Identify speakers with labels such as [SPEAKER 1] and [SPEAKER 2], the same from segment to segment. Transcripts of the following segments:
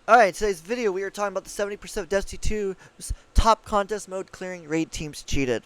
[SPEAKER 1] Alright, today's video we are talking about the 70% of Destiny 2's top contest mode clearing raid teams cheated.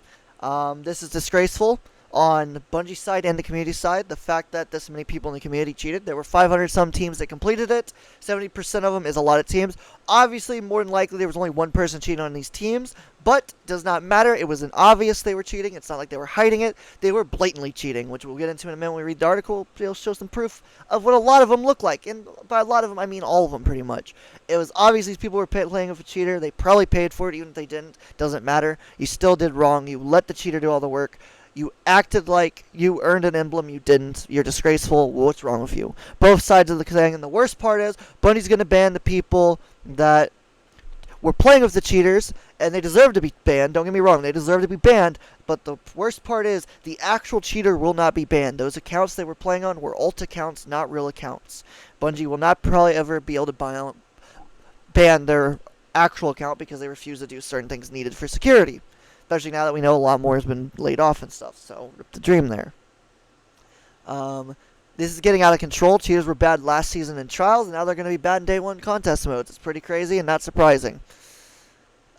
[SPEAKER 1] This is disgraceful on Bungie's side and the community side. The fact that this many people in the community cheated. There were 500 some teams that completed it. 70% of them is a lot of teams. Obviously, more than likely there was only one person cheating on these teams, but does not matter. It was obvious they were cheating. It's not like they were hiding it. They were blatantly cheating, which we'll get into in a minute when we read the article. It'll show some proof of what a lot of them look like, and by a lot of them I mean all of them pretty much. It was obvious these people were playing with a cheater. They probably paid for it, even if they didn't. Doesn't matter. You still did wrong. You let the cheater do all the work. You acted like you earned an emblem. You didn't. You're disgraceful. What's wrong with you? Both sides of the thing. And the worst part is, Bungie's going to ban the people that were playing with the cheaters, and they deserve to be banned. Don't get me wrong. They deserve to be banned. But the worst part is, the actual cheater will not be banned. Those accounts they were playing on were alt accounts, not real accounts. Bungie will not probably ever be able to ban their actual account because they refuse to do certain things needed for security. Especially now that we know a lot more has been laid off and stuff. So, rip the dream there. This is getting out of control. Cheaters were bad last season in Trials, and now they're going to be bad in Day 1 contest modes. It's pretty crazy and not surprising.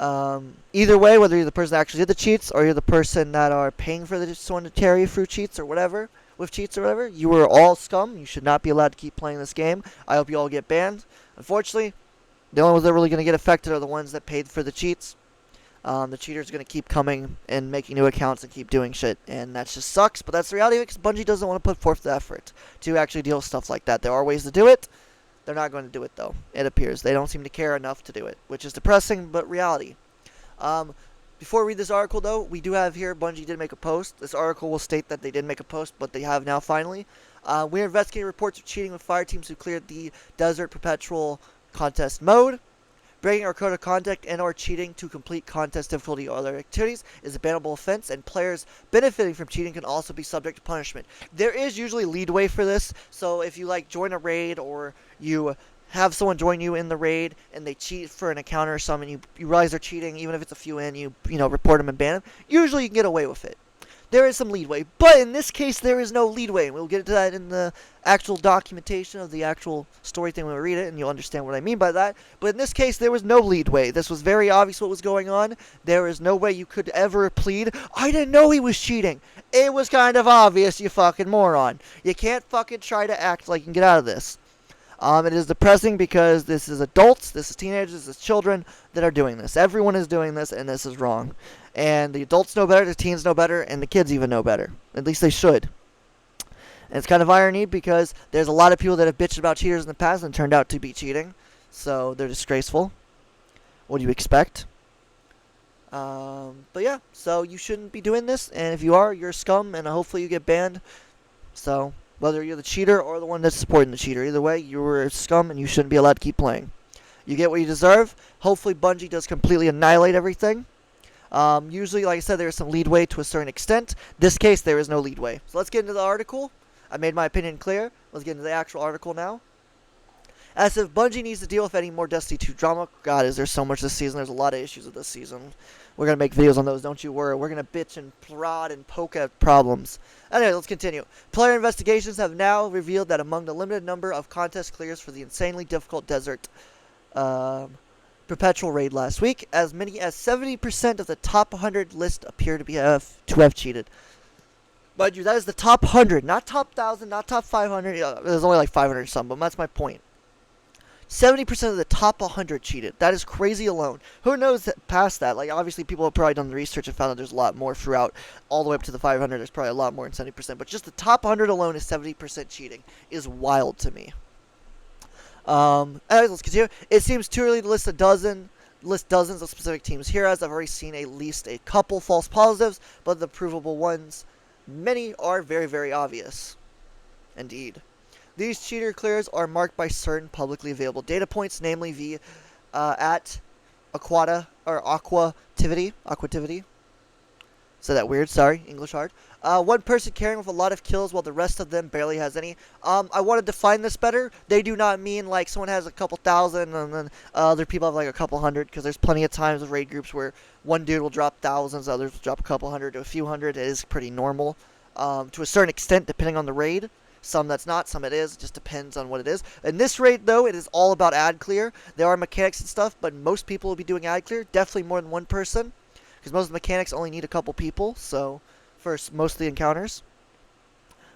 [SPEAKER 1] Either way, whether you're the person that actually did the cheats, or you're the person that are paying for someone to carry you through cheats or whatever, with cheats or whatever, you are all scum. You should not be allowed to keep playing this game. I hope you all get banned. Unfortunately, the only ones that are really going to get affected are the ones that paid for the cheats. The cheaters are going to keep coming and making new accounts and keep doing shit. And that just sucks, but that's the reality of it because Bungie doesn't want to put forth the effort to actually deal with stuff like that. There are ways to do it. They're not going to do it, though, it appears. They don't seem to care enough to do it, which is depressing, but reality. Before we read this article, though, we do have here, Bungie did make a post. This article will state that they did make a post, but they have now finally. We're investigating reports of cheating with fire teams who cleared the Desert Perpetual contest mode. Breaking our code of conduct and or cheating to complete contest difficulty or other activities is a bannable offense, and players benefiting from cheating can also be subject to punishment. There is usually leadway for this, so if you join a raid or you have someone join you in the raid and they cheat for an encounter or something, you realize they're cheating, even if it's a few in, you report them and ban them, usually you can get away with it. There is some leadway, but in this case there is no leadway, and we'll get into that in the actual documentation of the actual story thing when we read it, and you'll understand what I mean by that. But in this case, there was no leadway. This was very obvious what was going on. There is no way you could ever plead, I didn't know he was cheating. It was kind of obvious, you fucking moron. You can't fucking try to act like you can get out of this. It is depressing because this is adults, this is teenagers, this is children that are doing this. Everyone is doing this, and this is wrong. And the adults know better, the teens know better, and the kids even know better. At least they should. And it's kind of irony because there's a lot of people that have bitched about cheaters in the past and turned out to be cheating. So they're disgraceful. What do you expect? But yeah, so you shouldn't be doing this, and if you are, you're scum, and hopefully you get banned. So whether you're the cheater or the one that's supporting the cheater, either way, you're scum and you shouldn't be allowed to keep playing. You get what you deserve. Hopefully Bungie does completely annihilate everything. Usually, like I said, there is some leadway to a certain extent. This case, there is no leadway. So let's get into the article. I made my opinion clear. Let's get into the actual article now. As if Bungie needs to deal with any more Destiny 2 drama. God, is there so much this season. There's a lot of issues with this season. We're going to make videos on those, don't you worry. We're going to bitch and prod and poke at problems. Anyway, let's continue. Player investigations have now revealed that among the limited number of contest clears for the insanely difficult Desert Perpetual raid last week, as many as 70% of the top 100 list appear to have cheated. But that is the top 100, not top 1,000, not top 500. There's only 500 some, but that's my point. 70% of the top 100 cheated. That is crazy alone. Who knows past that? Obviously, people have probably done the research and found that there's a lot more throughout, all the way up to the 500. There's probably a lot more than 70%. But just the top 100 alone is 70% cheating. Is wild to me. Anyways, let's continue. It seems too early to list dozens of specific teams here, as I've already seen at least a couple false positives, but the provable ones, many are very, very obvious. Indeed. These cheater clears are marked by certain publicly available data points, namely the at Aquativity. Said that weird, sorry, English hard. One person carrying with a lot of kills while the rest of them barely has any. I want to define this better. They do not mean someone has a couple thousand and then other people have a couple hundred, because there's plenty of times with raid groups where one dude will drop thousands, others will drop a couple hundred to a few hundred. It is pretty normal to a certain extent depending on the raid. some that's not, some it is. It just depends on what it is. In this raid, though, it is all about ad clear. There are mechanics and stuff, but most people will be doing ad clear. Definitely more than one person, because most of the mechanics only need a couple people, so for most of the encounters.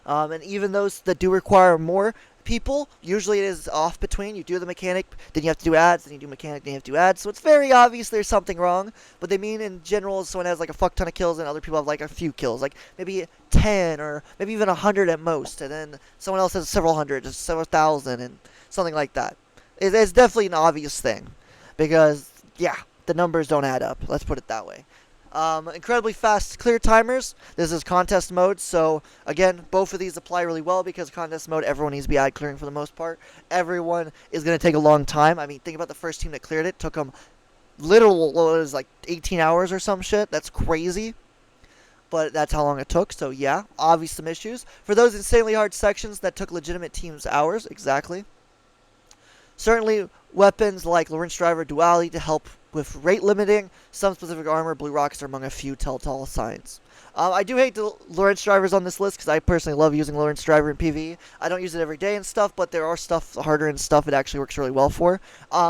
[SPEAKER 1] And even those that do require more people, usually it is off between. You do the mechanic, then you have to do ads, then you do mechanic, then you have to do ads. So it's very obvious there's something wrong. But they mean in general someone has like a fuck ton of kills and other people have like a few kills. Like maybe 10 or maybe even 100 at most. And then someone else has several hundred, several thousand, and something like that. It's definitely an obvious thing. Because, yeah, the numbers don't add up. Let's put it that way. Incredibly fast clear timers. This is contest mode, so again, both of these apply really well because contest mode, everyone needs to be ad clearing for the most part. Everyone is going to take a long time. I mean, think about the first team that cleared it. Took them literal, what was like 18 hours or some shit. That's crazy. But that's how long it took, so yeah, obvious some issues. For those insanely hard sections, that took legitimate teams hours, exactly. Certainly, weapons like Lorentz Driver Duality to help with rate limiting, some specific armor, blue rocks are among a few telltale signs. I do hate the Lorentz Drivers on this list because I personally love using Lorentz Driver in PvE. I don't use it every day and stuff, but there are stuff harder and stuff it actually works really well for.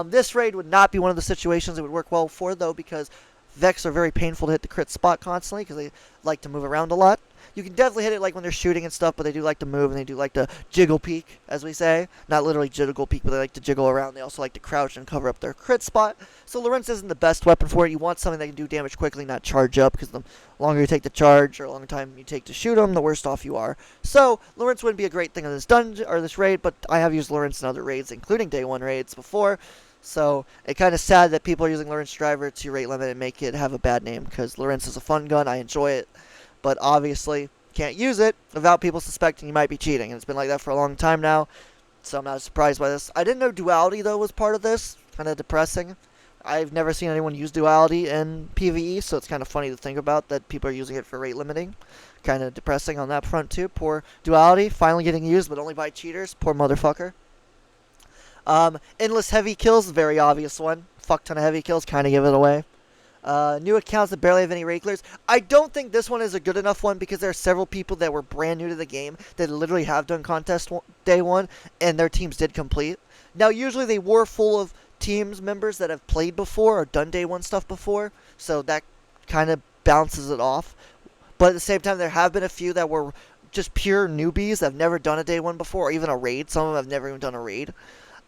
[SPEAKER 1] This raid would not be one of the situations it would work well for, though, because Vex are very painful to hit the crit spot constantly because they like to move around a lot. You can definitely hit it like when they're shooting and stuff, but they do like to move and they do like to jiggle peek, as we say. Not literally jiggle peek, but they like to jiggle around. They also like to crouch and cover up their crit spot. So Lorentz isn't the best weapon for it. You want something that can do damage quickly, not charge up, because the longer you take to charge or the longer time you take to shoot them, the worse off you are. So Lorentz wouldn't be a great thing on this dungeon or this raid, but I have used Lorentz in other raids, including day 1 raids before. So it's kind of sad that people are using Lorentz Driver to rate limit and make it have a bad name, because Lorentz is a fun gun. I enjoy it, but obviously can't use it without people suspecting you might be cheating, and it's been like that for a long time now, so I'm not surprised by this. I didn't know Duality, though, was part of this. Kind of depressing. I've never seen anyone use Duality in PvE, so it's kind of funny to think about that people are using it for rate limiting. Kind of depressing on that front, too. Poor Duality, finally getting used, but only by cheaters. Poor motherfucker. Endless heavy kills, very obvious one. Fuck ton of heavy kills, kind of give it away. New accounts that barely have any raid clears. I don't think this one is a good enough one because there are several people that were brand new to the game that literally have done contest day 1 and their teams did complete. Now, usually they were full of teams members that have played before or done day 1 stuff before, so that kind of bounces it off. But at the same time, there have been a few that were just pure newbies that have never done a day 1 before or even a raid. Some of them have never even done a raid.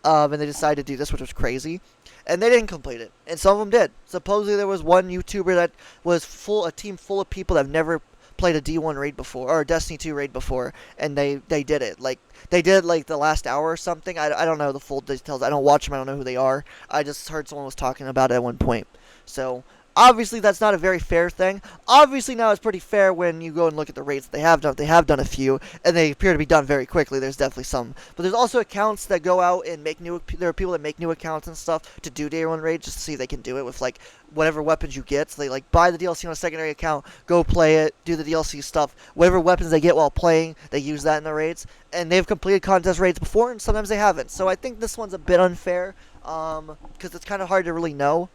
[SPEAKER 1] And they decided to do this, which was crazy. And they didn't complete it. And some of them did. Supposedly there was one YouTuber that was a team full of people that have never played a D1 raid before, or a Destiny 2 raid before, and they did it. Like, they did it like the last hour or something. I don't know the full details. I don't watch them. I don't know who they are. I just heard someone was talking about it at one point. So, obviously, that's not a very fair thing. Obviously, now it's pretty fair when you go and look at the raids they have done. They have done a few, and they appear to be done very quickly. There's definitely some. But there's also accounts that go out and make new... There are people that make new accounts and stuff to do day 1 raids just to see if they can do it with, like, whatever weapons you get. So they, like, buy the DLC on a secondary account, go play it, do the DLC stuff. Whatever weapons they get while playing, they use that in the raids. And they've completed contest raids before, and sometimes they haven't. So I think this one's a bit unfair, because it's kind of hard to really know.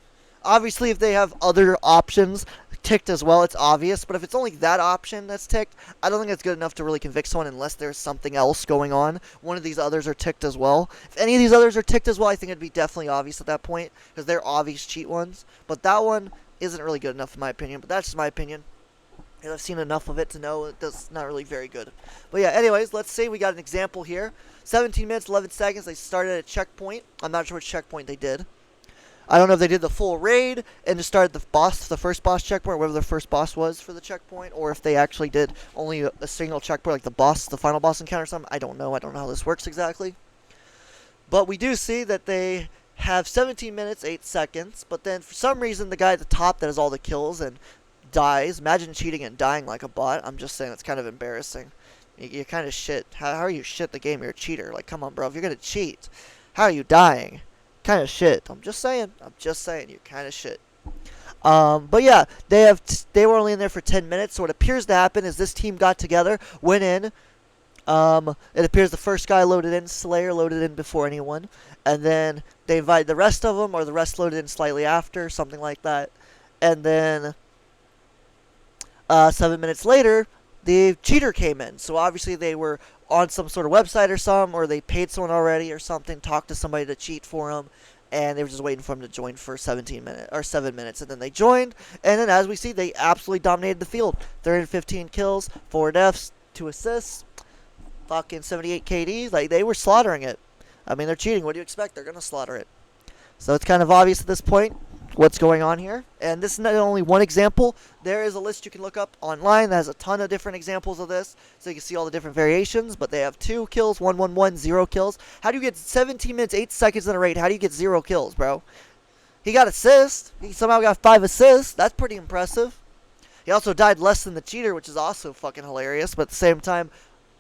[SPEAKER 1] Obviously, if they have other options ticked as well, it's obvious. But if it's only that option that's ticked, I don't think it's good enough to really convict someone unless there's something else going on. One of these others are ticked as well. If any of these others are ticked as well, I think it'd be definitely obvious at that point, because they're obvious cheat ones. But that one isn't really good enough in my opinion. But that's just my opinion. And I've seen enough of it to know that's not really very good. But yeah, anyways, let's say we got an example here. 17 minutes, 11 seconds. They started at a checkpoint. I'm not sure which checkpoint they did. I don't know if they did the full raid and just started the first boss checkpoint, whatever the first boss was for the checkpoint, or if they actually did only a single checkpoint, like the final boss encounter or something. I don't know. I don't know how this works exactly. But we do see that they have 17 minutes, 8 seconds, but then for some reason the guy at the top that has all the kills and dies. Imagine cheating and dying like a bot. I'm just saying, it's kind of embarrassing. You're kind of shit. How are you shit the game? You're a cheater. Like, come on, bro. If you're going to cheat, how are you dying? Kind of shit. I'm just saying. You're kind of shit. But yeah, they were only in there for 10 minutes. So what appears to happen is this team got together, went in. It appears the first guy loaded in, Slayer loaded in before anyone, and then they invited the rest of them, or the rest loaded in slightly after, something like that. And then 7 minutes later, the cheater came in. So obviously they were on some sort of website or something, or they paid someone already or something, talked to somebody to cheat for them, and they were just waiting for them to join for 17 minutes or 7 minutes, and then they joined, and then as we see, they absolutely dominated the field. 315 kills, 4 deaths, 2 assists, fucking 78 KD. Like, they were slaughtering it. I mean, they're cheating. What do you expect? They're gonna slaughter it. So it's kind of obvious at this point what's going on here. And this is not only one example. There is a list you can look up online that has a ton of different examples of this. So you can see all the different variations. But they have 2 kills, 1-1-1, 0 kills. How do you get 17 minutes, 8 seconds in a raid? How do you get 0 kills, bro? He got assists. He somehow got 5 assists. That's pretty impressive. He also died less than the cheater, which is also fucking hilarious. But at the same time,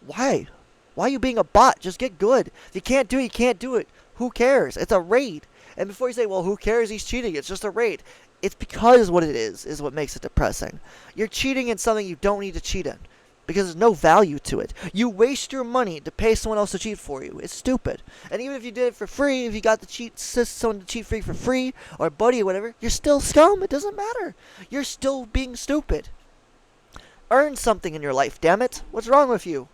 [SPEAKER 1] why? Why are you being a bot? Just get good. If you can't do it, you can't do it. Who cares? It's a raid. And before you say, well, who cares? He's cheating. It's just a raid. It's because what it is what makes it depressing. You're cheating in something you don't need to cheat in because there's no value to it. You waste your money to pay someone else to cheat for you. It's stupid. And even if you did it for free, if you got someone to cheat for you for free, or buddy or whatever, you're still scum. It doesn't matter. You're still being stupid. Earn something in your life, damn it. What's wrong with you?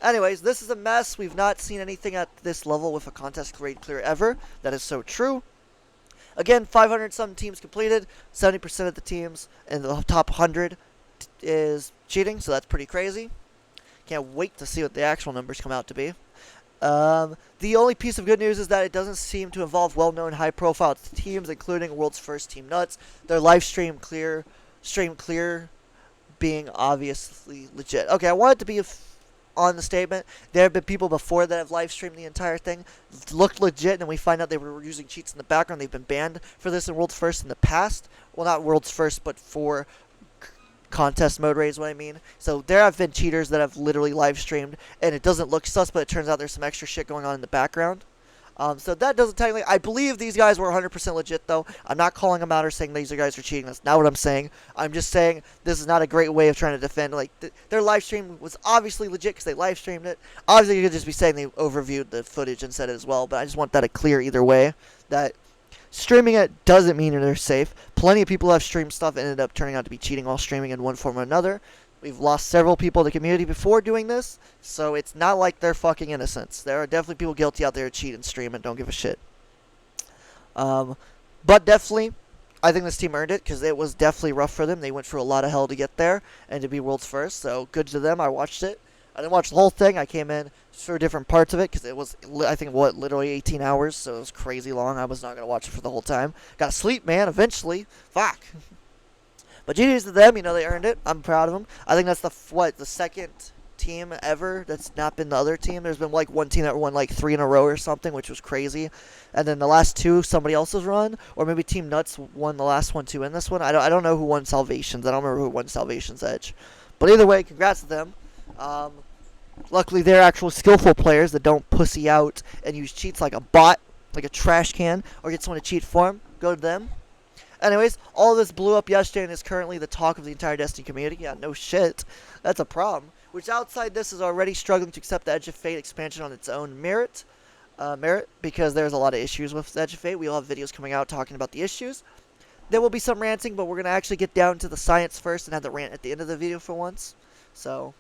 [SPEAKER 1] Anyways, this is a mess. We've not seen anything at this level with a contest raid clear ever. That is so true. Again, 500 some teams completed. 70% of the teams in the top 100 is cheating, so that's pretty crazy. Can't wait to see what the actual numbers come out to be. The only piece of good news is that it doesn't seem to involve well-known high-profile teams, including World's First Team Nuts. Their live stream clear being obviously legit. Okay, I want it to be on the statement. There have been people before that have live streamed the entire thing, looked legit, and we find out they were using cheats in the background. They've been banned for this in World's First in the past. Well, not World's First, but for contest mode raids, what I mean. So there have been cheaters that have literally live streamed, and it doesn't look sus, but it turns out there's some extra shit going on in the background. So that doesn't technically... I believe these guys were 100% legit, though. I'm not calling them out or saying these guys are cheating. That's not what I'm saying. I'm just saying this is not a great way of trying to defend. Like, their live stream was obviously legit because they live streamed it. Obviously, you could just be saying they overviewed the footage and said it as well, but I just want that to clear either way. That streaming it doesn't mean they're safe. Plenty of people have streamed stuff and ended up turning out to be cheating while streaming in one form or another. We've lost several people in the community before doing this, so it's not like they're fucking innocents. There are definitely people guilty out there who cheat and stream and don't give a shit. But definitely, I think this team earned it because it was definitely rough for them. They went through a lot of hell to get there and to be world's first, so good to them. I watched it. I didn't watch the whole thing. I came in for different parts of it because it was, I think, literally 18 hours, so it was crazy long. I was not going to watch it for the whole time. Got to sleep, man, eventually. Fuck. But GG's to them, they earned it. I'm proud of them. I think that's the second team ever that's not been the other team. There's been like one team that won like 3 in a row or something, which was crazy. And then the last 2, somebody else has run, or maybe Team Nuts won the last one too in this one. I don't know who won Salvations. I don't remember who won Salvation's Edge. But either way, congrats to them. Luckily, they're actual skillful players that don't pussy out and use cheats like a bot, like a trash can, or get someone to cheat for them. Go to them. Anyways, all this blew up yesterday and is currently the talk of the entire Destiny community. Yeah, no shit. That's a problem. Which outside this is already struggling to accept the Edge of Fate expansion on its own merit. Because there's a lot of issues with Edge of Fate. We'll have videos coming out talking about the issues. There will be some ranting, but we're going to actually get down to the science first and have the rant at the end of the video for once. So,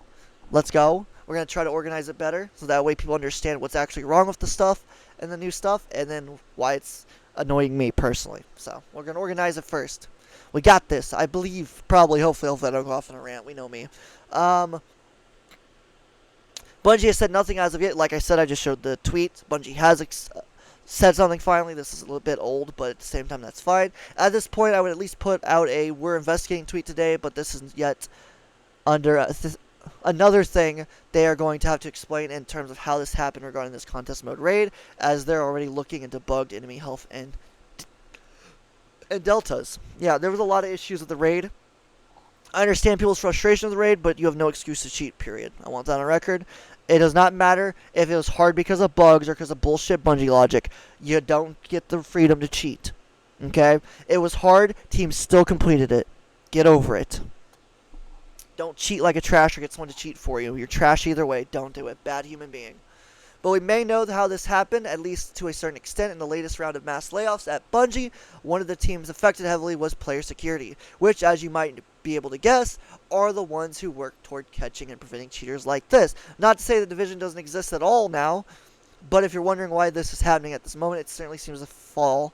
[SPEAKER 1] let's go. We're going to try to organize it better, so that way people understand what's actually wrong with the stuff and the new stuff, and then why it's annoying me personally. So, we're going to organize it first. We got this. I believe, probably, hopefully I don't go off on a rant. We know me. Bungie has said nothing as of yet. Like I said, I just showed the tweet. Bungie has said something finally. This is a little bit old, but at the same time, that's fine. At this point, I would at least put out a "we're investigating" tweet today, but this isn't yet under another thing they are going to have to explain in terms of how this happened regarding this contest mode raid, as they're already looking into bugged enemy health and deltas. Yeah, there was a lot of issues with the raid. I understand people's frustration with the raid, but you have no excuse to cheat, period. I want that on record. It does not matter if it was hard because of bugs or because of bullshit Bungie logic. You don't get the freedom to cheat. Okay? It was hard. Teams still completed it. Get over it. Don't cheat like a trash or get someone to cheat for you. You're trash either way. Don't do it. Bad human being. But we may know how this happened, at least to a certain extent, in the latest round of mass layoffs at Bungie. One of the teams affected heavily was player security, which, as you might be able to guess, are the ones who work toward catching and preventing cheaters like this. Not to say the division doesn't exist at all now, but if you're wondering why this is happening at this moment, it certainly seems to fall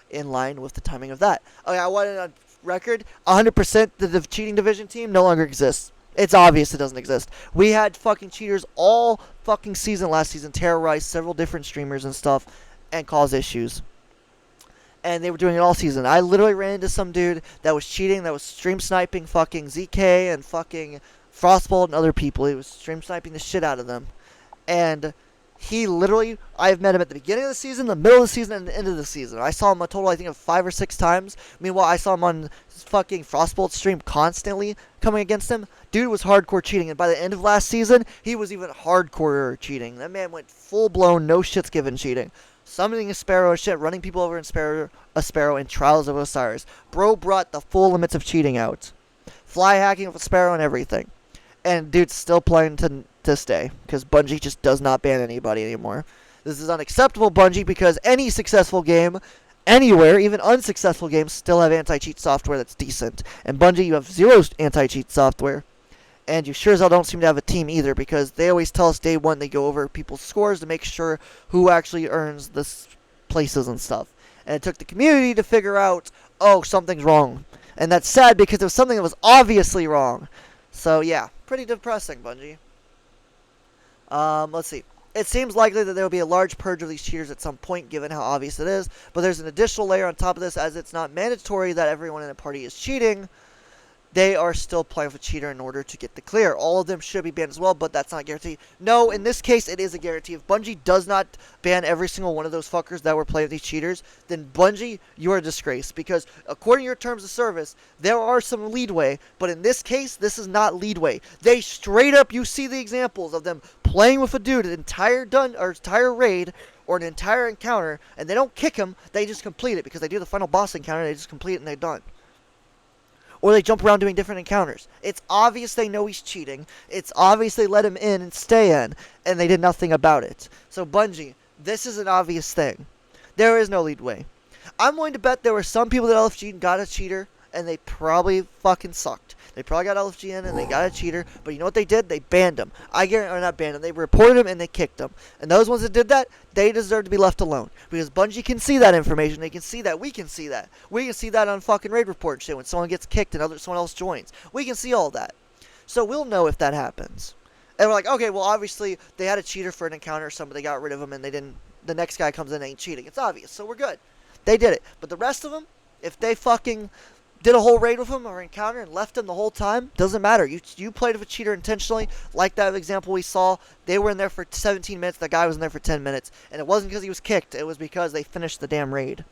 [SPEAKER 1] in line with the timing of that. Okay, I want it on record, 100% the cheating division team no longer exists. It's obvious it doesn't exist. We had fucking cheaters all fucking season last season, terrorize several different streamers and stuff, and cause issues. And they were doing it all season. I literally ran into some dude that was cheating, that was stream sniping fucking ZK and fucking Frostbolt and other people. He was stream sniping the shit out of them. And he literally, I've met him at the beginning of the season, the middle of the season, and the end of the season. I saw him a total, I think, of 5 or 6 times. Meanwhile, I saw him on fucking Frostbolt stream constantly coming against him. Dude was hardcore cheating, and by the end of last season, he was even hardcore cheating. That man went full-blown, no shits given cheating. Summoning a Sparrow and shit, running people over in a Sparrow in Trials of Osiris. Bro brought the full limits of cheating out. Fly hacking with a Sparrow and everything. And dude's still playing to stay, because Bungie just does not ban anybody anymore. This is unacceptable, Bungie, because any successful game, anywhere, even unsuccessful games, still have anti-cheat software that's decent. And Bungie, you have 0 anti-cheat software. And you sure as hell don't seem to have a team either, because they always tell us day one they go over people's scores to make sure who actually earns the places and stuff. And it took the community to figure out, oh, something's wrong. And that's sad because it was something that was obviously wrong. So yeah, pretty depressing, Bungie. Let's see. It seems likely that there will be a large purge of these cheaters at some point, given how obvious it is. But there's an additional layer on top of this, as it's not mandatory that everyone in a party is cheating. They are still playing with a cheater in order to get the clear. All of them should be banned as well, but that's not guaranteed. No, in this case, it is a guarantee. If Bungie does not ban every single one of those fuckers that were playing with these cheaters, then Bungie, you are a disgrace. Because according to your terms of service, there are some leadway, but in this case, this is not leadway. They straight up, you see the examples of them playing with a dude an entire raid or an entire encounter, and they don't kick him, they just complete it because they do the final boss encounter, they just complete it and they're done. Or they jump around doing different encounters. It's obvious they know he's cheating. It's obvious they let him in and stay in, and they did nothing about it. So Bungie, this is an obvious thing. There is no leadway. I'm willing to bet there were some people that LFG got a cheater, and they probably fucking sucked. They probably got LFG in and they got a cheater, but you know what they did? They banned him. Or not banned him, they reported him and they kicked him. And those ones that did that, they deserve to be left alone. Because Bungie can see that information, they can see that, we can see that. We can see that on fucking raid report and shit when someone gets kicked and someone else joins. We can see all that. So we'll know if that happens. And we're like, okay, well obviously they had a cheater for an encounter, somebody got rid of him and the next guy comes in and ain't cheating. It's obvious, so we're good. They did it. But the rest of them, if they fucking did a whole raid with him or encounter and left him the whole time, doesn't matter. You played with a cheater intentionally, like that example we saw. They were in there for 17 minutes, that guy was in there for 10 minutes. And it wasn't because he was kicked, it was because they finished the damn raid.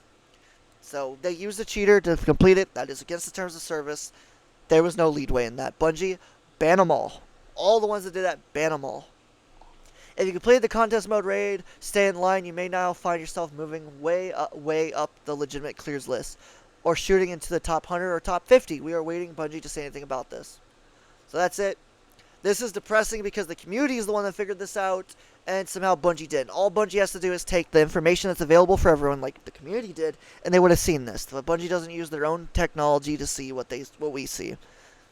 [SPEAKER 1] So they used a cheater to complete it. That is against the terms of service. There was no leadway in that. Bungie, ban them all. All the ones that did that, ban them all. If you completed the contest mode raid, stay in line, you may now find yourself moving way up the legitimate clears list, or shooting into the top 100 or top 50. We are waiting Bungie to say anything about this. So that's it. This is depressing because the community is the one that figured this out, and somehow Bungie did. All Bungie has to do is take the information that's available for everyone, like the community did, and they would have seen this. But Bungie doesn't use their own technology to see what we see.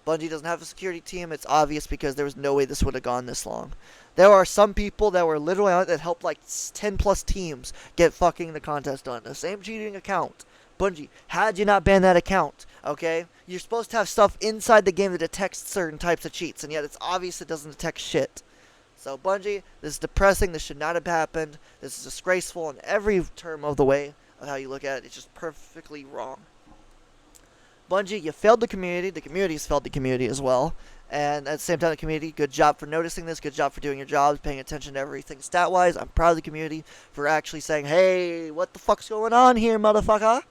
[SPEAKER 1] Bungie doesn't have a security team. It's obvious because there was no way this would have gone this long. There are some people that were literally on it that helped like 10 plus teams get fucking the contest done. The same cheating account. Bungie, had you not banned that account, okay? You're supposed to have stuff inside the game that detects certain types of cheats, and yet it's obvious it doesn't detect shit. So Bungie, this is depressing. This should not have happened. This is disgraceful in every term of the way of how you look at it. It's just perfectly wrong. Bungie, you failed the community. The community's failed the community as well. And at the same time, the community, good job for noticing this. Good job for doing your jobs, paying attention to everything stat-wise. I'm proud of the community for actually saying, hey, what the fuck's going on here, motherfucker?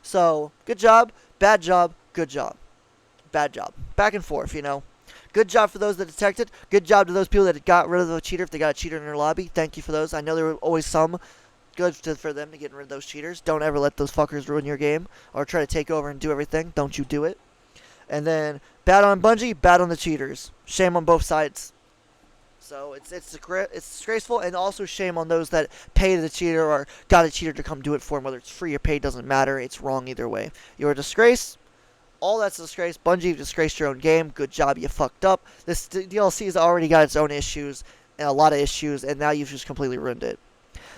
[SPEAKER 1] So, good job, bad job, good job. Bad job. Back and forth, you know. Good job for those that detected. Good job to those people that got rid of the cheater if they got a cheater in their lobby. Thank you for those. I know there were always some. Good for them to get rid of those cheaters. Don't ever let those fuckers ruin your game or try to take over and do everything. Don't you do it. And then, bad on Bungie, bad on the cheaters. Shame on both sides. So, it's disgraceful, and also shame on those that pay the cheater or got a cheater to come do it for them. Whether it's free or paid, doesn't matter. It's wrong either way. You're a disgrace. All that's a disgrace. Bungie, you've disgraced your own game. Good job, you fucked up. This DLC has already got its own issues, and a lot of issues, and now you've just completely ruined it.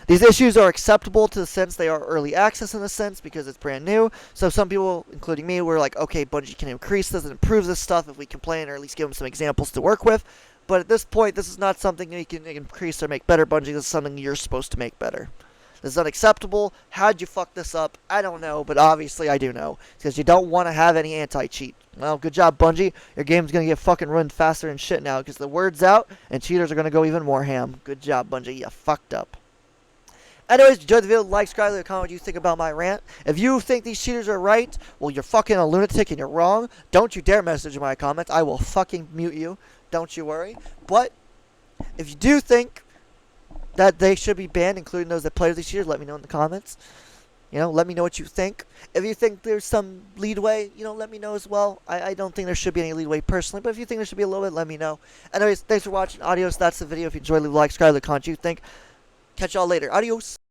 [SPEAKER 1] These issues are acceptable to the sense they are early access in a sense because it's brand new. So some people, including me, were like, okay, Bungie can increase this and improve this stuff if we complain or at least give them some examples to work with. But at this point, this is not something you can increase or make better, Bungie. This is something you're supposed to make better. This is unacceptable. How'd you fuck this up? I don't know, but obviously I do know. Because you don't want to have any anti-cheat. Well, good job, Bungie. Your game's going to get fucking ruined faster and shit now because the word's out and cheaters are going to go even more ham. Good job, Bungie. You fucked up. Anyways, enjoyed the video, like, subscribe, leave a comment what you think about my rant. If you think these cheaters are right, well, you're fucking a lunatic and you're wrong. Don't you dare message in my comments. I will fucking mute you. Don't you worry. But if you do think that they should be banned, including those that play with these cheaters, let me know in the comments. Let me know what you think. If you think there's some leadway, let me know as well. I don't think there should be any leadway personally, but if you think there should be a little bit, let me know. Anyways, thanks for watching. Adios. That's the video. If you enjoyed, leave a like, subscribe, leave a comment what you think. Catch y'all later. Adios.